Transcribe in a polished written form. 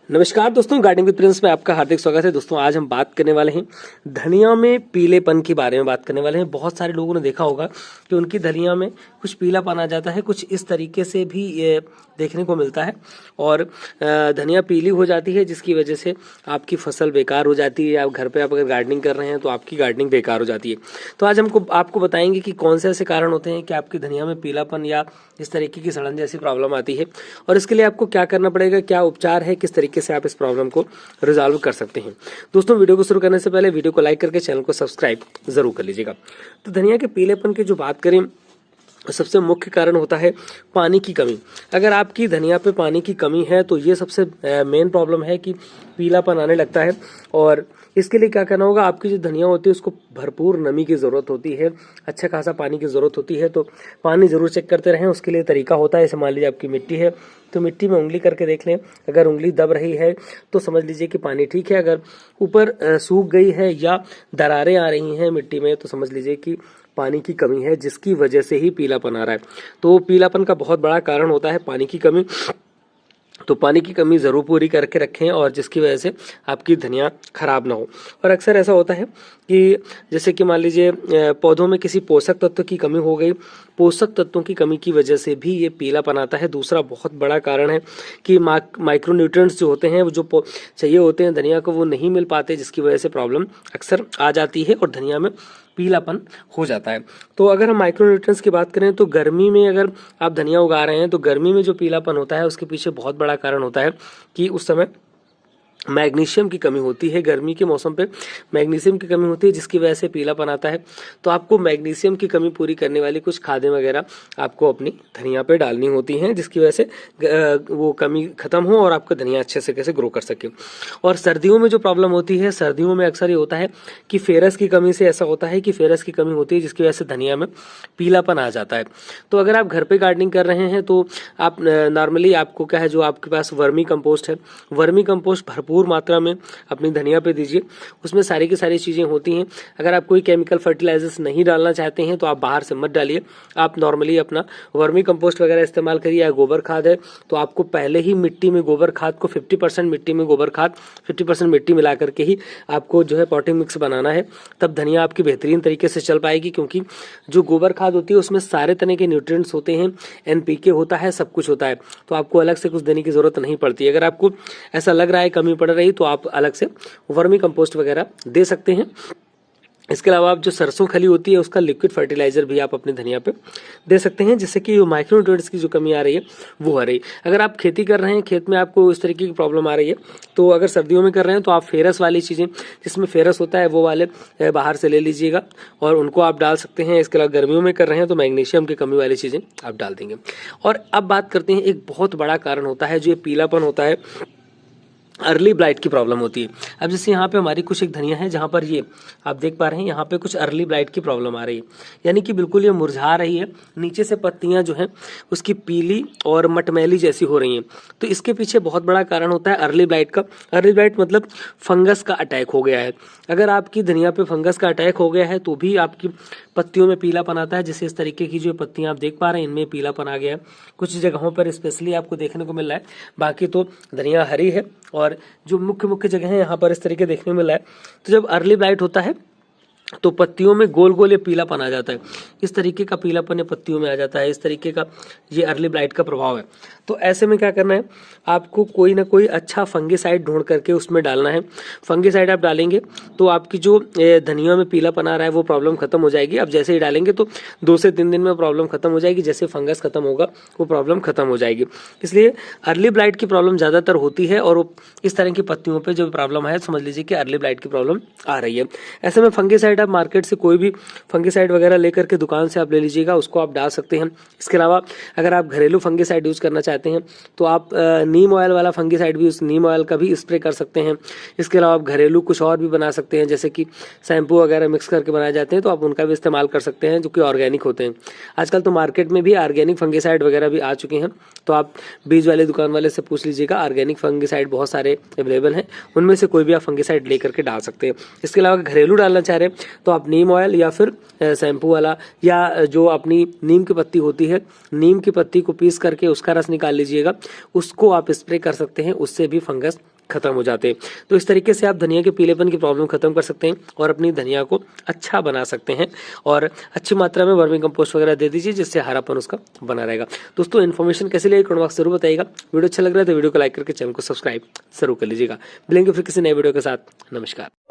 नमस्कार दोस्तों, gardening with Prince में आपका हार्दिक स्वागत है। दोस्तों आज हम बात करने वाले हैं धनिया में पीलेपन के बारे में बात करने वाले हैं। बहुत सारे लोगों ने देखा होगा कि उनकी धनिया में कुछ पीलापन आ जाता है, कुछ इस तरीके से भी ये देखने को मिलता है और धनिया पीली हो जाती है, जिसकी वजह से आपकी फसल बेकार हो जाती है। आप घर पे आप अगर गार्डनिंग कर रहे हैं तो आपकी गार्डनिंग बेकार हो जाती है। तो आज हमको आपको बताएंगे कि कौन से ऐसे कारण होते हैं कि आपकी धनिया में पीलापन या इस तरीके की सड़न जैसी प्रॉब्लम आती है और इसके लिए आपको क्या करना पड़ेगा, क्या उपचार है, किस तरीके से आप इस प्रॉब्लम को रिजॉल्व कर सकते हैं। दोस्तों वीडियो को शुरू करने से पहले वीडियो को लाइक करके चैनल को सब्सक्राइब जरूर कर लीजिएगा। तो धनिया के पीलेपन की जो बात करें, सबसे मुख्य कारण होता है पानी की कमी। अगर आपकी धनिया पे पानी की कमी है तो ये सबसे मेन प्रॉब्लम है कि पीलापन आने लगता है। और इसके लिए क्या करना होगा, आपकी जो धनिया होती है उसको भरपूर नमी की ज़रूरत होती है, अच्छा खासा पानी की ज़रूरत होती है। तो पानी ज़रूर चेक करते रहें। उसके लिए तरीका होता है, जैसे मान लीजिए आपकी मिट्टी है तो मिट्टी में उंगली करके देख लें। अगर उंगली दब रही है तो समझ लीजिए कि पानी ठीक है। अगर ऊपर सूख गई है या दरारें आ रही हैं मिट्टी में तो समझ लीजिए कि पानी की कमी है, जिसकी वजह से ही पीलापन आ रहा है। तो पीलापन का बहुत बड़ा कारण होता है पानी की कमी। तो पानी की कमी ज़रूर पूरी करके रखें और जिसकी वजह से आपकी धनिया खराब ना हो। और अक्सर ऐसा होता है कि जैसे कि मान लीजिए पौधों में किसी पोषक तत्व की कमी हो गई, पोषक तत्वों की कमी की वजह से भी ये पीलापन आता है। दूसरा बहुत बड़ा कारण है कि माइक्रोन्यूट्रिएंट्स जो होते हैं, वो जो चाहिए होते हैं धनिया को, वो नहीं मिल पाते, जिसकी वजह से प्रॉब्लम अक्सर आ जाती है और धनिया में पीलापन हो जाता है। तो अगर हम माइक्रोन्यूट्रिएंट्स की बात करें तो गर्मी में अगर आप धनिया उगा रहे हैं तो गर्मी में जो पीलापन होता है उसके पीछे बहुत बड़ा कारण होता है कि उस समय मैग्नीशियम की कमी होती है। गर्मी के मौसम पे मैग्नीशियम की कमी होती है, जिसकी वजह से पीलापन आता है। तो आपको मैग्नीशियम की कमी पूरी करने वाली कुछ खादें वगैरह आपको अपनी धनिया पे डालनी होती हैं, जिसकी वजह से वो कमी खत्म हो और आपका धनिया अच्छे से कैसे ग्रो कर सके। और सर्दियों में जो प्रॉब्लम होती है, सर्दियों में अक्सर ये होता है कि फेरस की कमी से ऐसा होता है कि फेरस की कमी होती है, जिसकी वजह से धनिया में पीलापन आ जाता है। तो अगर आप घर पे गार्डनिंग कर रहे हैं तो आप नॉर्मली आपको क्या है, जो आपके पास वर्मी कंपोस्ट है, वर्मी कंपोस्ट भरपूर मात्रा में अपनी धनिया पे दीजिए। उसमें सारी की सारी चीज़ें होती हैं। अगर आप कोई केमिकल फर्टिलाइजर्स नहीं डालना चाहते हैं तो आप बाहर से मत डालिए। आप नॉर्मली अपना वर्मी कंपोस्ट वगैरह इस्तेमाल करिए। या गोबर खाद है तो आपको पहले ही मिट्टी में गोबर खाद को 50% मिट्टी में गोबर खाद 50% मिट्टी मिला करके ही आपको जो है पॉटिंग मिक्स बनाना है। तब धनिया आपकी बेहतरीन तरीके से चल पाएगी, क्योंकि जो गोबर खाद होती है उसमें सारे तरह के न्यूट्रिएंट्स होते हैं, NPK होता है, सब कुछ होता है। तो आपको अलग से कुछ देने की ज़रूरत नहीं पड़ती। अगर आपको ऐसा लग रहा है कमी पड़ रही तो आप अलग से वर्मी कंपोस्ट वगैरह दे सकते हैं। इसके अलावा आप जो सरसों खली होती है उसका लिक्विड फर्टिलाइजर भी आप अपनी धनिया पे दे सकते हैं, जिससे कि माइक्रोन्यूट्रिएंट्स की जो कमी आ रही है वो आ रही है। अगर आप खेती कर रहे हैं, खेत में आपको इस तरीके की प्रॉब्लम आ रही है, तो अगर सर्दियों में कर रहे हैं तो आप फेरस वाली चीज़ें, जिसमें फेरस होता है, वो वाले बाहर से ले लीजिएगा और उनको आप डाल सकते हैं। इसके अलावा गर्मियों में कर रहे हैं तो मैग्नीशियम की कमी वाली चीज़ें आप डाल देंगे। और अब बात करते हैं, एक बहुत बड़ा कारण होता है जो ये पीलापन होता है, अर्ली ब्लाइट की प्रॉब्लम होती है। अब जैसे यहाँ पे हमारी कुछ एक धनिया है जहाँ पर ये आप देख पा रहे हैं, यहाँ पे कुछ अर्ली ब्लाइट की प्रॉब्लम आ रही है, यानी कि बिल्कुल ये मुरझा रही है, नीचे से पत्तियाँ जो हैं उसकी पीली और मटमैली जैसी हो रही हैं। तो इसके पीछे बहुत बड़ा कारण होता है अर्ली ब्लाइट का। अर्ली ब्लाइट मतलब फंगस का अटैक हो गया है। अगर आपकी धनिया पे फंगस का अटैक हो गया है तो भी आपकी पत्तियों में पीलापन आता है। जैसे इस तरीके की जो पत्तियां आप देख पा रहे हैं, इनमें पीलापन आ गया है। कुछ जगहों पर स्पेशली आपको देखने को मिल रहा है, बाकी तो धनिया हरी है और जो मुख्य मुख्य जगह है यहाँ पर इस तरीके देखने को मिल रहा है। तो जब अर्ली ब्लाइट होता है तो पत्तियों में गोल गोल ये पीलापन आ जाता है। इस तरीके का पीलापन ये पत्तियों में आ जाता है। इस तरीके का ये अर्ली ब्लाइट का प्रभाव है। तो ऐसे में क्या करना है, आपको कोई ना कोई अच्छा फंगिसाइड ढूंढ करके उसमें डालना है। फंगिसाइड आप डालेंगे तो आपकी जो धनिया में पीलापन आ रहा है वो प्रॉब्लम खत्म हो जाएगी। अब जैसे ही डालेंगे तो 2 से 3 दिन में प्रॉब्लम खत्म हो जाएगी। जैसे फंगस खत्म होगा वो प्रॉब्लम खत्म हो जाएगी। इसलिए अर्ली ब्लाइट की प्रॉब्लम ज़्यादातर होती है और इस तरह की पत्तियों पर जो प्रॉब्लम है, समझ लीजिए कि अर्ली ब्लाइट की प्रॉब्लम आ रही है। ऐसे में फंगिसाइड आप मार्केट से कोई भी फंगिसाइड वगैरह लेकर के दुकान से आप ले लीजिएगा, उसको आप डाल सकते हैं। इसके अलावा अगर आप घरेलू फंगिसाइड यूज़ करना चाहते हैं तो आप नीम ऑयल वाला फंगिसाइड भी, उस नीम ऑयल का भी स्प्रे कर सकते हैं। इसके अलावा आप घरेलू कुछ और भी बना सकते हैं, जैसे कि शैम्पू वगैरह मिक्स करके बनाए जाते हैं, तो आप उनका भी इस्तेमाल कर सकते हैं, जो कि ऑर्गेनिक होते हैं। आजकल तो मार्केट में भी ऑर्गेनिक फंगिसाइड वगैरह भी आ चुके हैं, तो आप बीज वाले दुकान वाले से पूछ लीजिएगा। ऑर्गेनिक फंगिसाइड बहुत सारे अवेलेबल हैं, उनमें से कोई भी आप फंगिसाइड लेकर के डाल सकते हैं। इसके अलावा घरेलू डालना चाह रहे हैं तो आप नीम ऑयल या फिर शैम्पू वाला या जो अपनी नीम की पत्ती होती है, नीम की पत्ती को पीस करके उसका रस निकाल लीजिएगा, उसको आप स्प्रे कर सकते हैं, उससे भी फंगस खत्म हो जाते हैं। तो इस तरीके से आप धनिया के पीलेपन की प्रॉब्लम खत्म कर सकते हैं और अपनी धनिया को अच्छा बना सकते हैं। और अच्छी मात्रा में वर्मी कंपोस्ट वगैरह दे दीजिए, जिससे हरापन उसका बना रहेगा। दोस्तों इन्फॉर्मेशन कैसी लगी कमेंट बॉक्स जरूर बताइएगा। वीडियो अच्छा लग रहा है तो वीडियो को लाइक करके चैनल को सब्सक्राइब जरूर कर लीजिएगा। मिलेंगे फिर किसी नए वीडियो के साथ। नमस्कार।